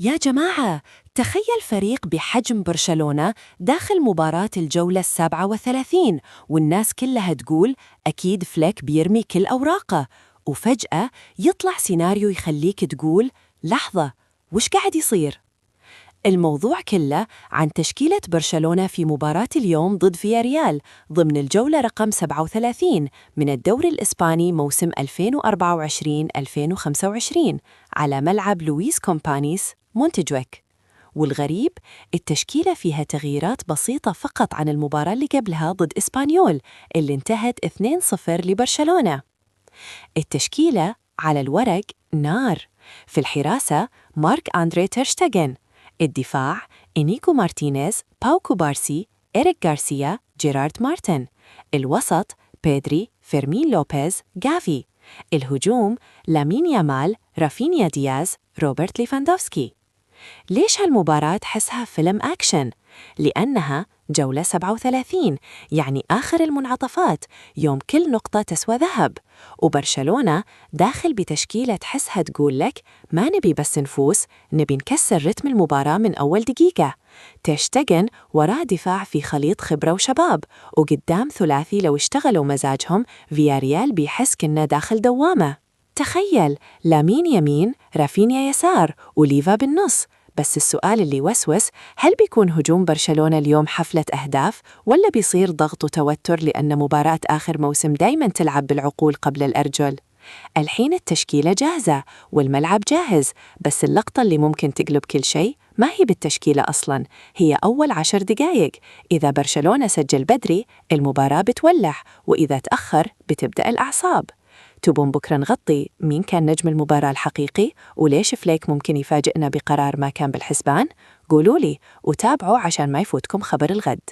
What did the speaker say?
يا جماعة، تخيل فريق بحجم برشلونة داخل مباراة الجولة 37 والناس كلها تقول أكيد فليك بيرمي كل أوراقه، وفجأة يطلع سيناريو يخليك تقول لحظة، وش قاعد يصير؟ الموضوع كله عن تشكيلة برشلونة في مباراة اليوم ضد فياريال ضمن الجولة رقم 37 من الدوري الإسباني موسم 2024-2025 على ملعب لويس كومبانيس مونتجويك. والغريب، التشكيلة فيها تغييرات بسيطة فقط عن المباراة اللي قبلها ضد إسبانيول اللي انتهت 2-0 لبرشلونة. التشكيلة على الورق نار. في الحراسة مارك أندري تير، الدفاع إنيكو مارتينيز، باو كوبارسي، إريك غارسيا، جيرارد مارتن. الوسط بيدري، فيرمين لوبيز، جافي. الهجوم لامين يامال، رافينيا دياز، روبرت ليفاندوفسكي. ليش هالمباراة تحسها فيلم أكشن؟ لأنها جولة 37، يعني آخر المنعطفات، يوم كل نقطة تسوى ذهب، وبرشلونة داخل بتشكيلة تحسها تقول لك ما نبي بس نفوس، نبي نكسر رتم المباراة من أول دقيقة. تير شتيغن وراه دفاع في خليط خبرة وشباب، وقدام ثلاثي لو اشتغلوا مزاجهم فياريال بيحس كنا داخل دوامة. تخيل لامين يمين، رافينيا يسار، وليفا بالنص. بس السؤال اللي وسوس، هل بيكون هجوم برشلونة اليوم حفلة أهداف ولا بيصير ضغط وتوتر لأن مباراة آخر موسم دايماً تلعب بالعقول قبل الأرجل؟ الحين التشكيلة جاهزة والملعب جاهز، بس اللقطة اللي ممكن تقلب كل شيء ما هي بالتشكيلة أصلاً، هي أول 10 دقايق. إذا برشلونة سجل بدري المباراة بتولع، وإذا تأخر بتبدأ الأعصاب. تبون بكرة نغطي مين كان نجم المباراة الحقيقي وليش فليك ممكن يفاجئنا بقرار ما كان بالحسبان؟ قولوا لي وتابعوا عشان ما يفوتكم خبر الغد.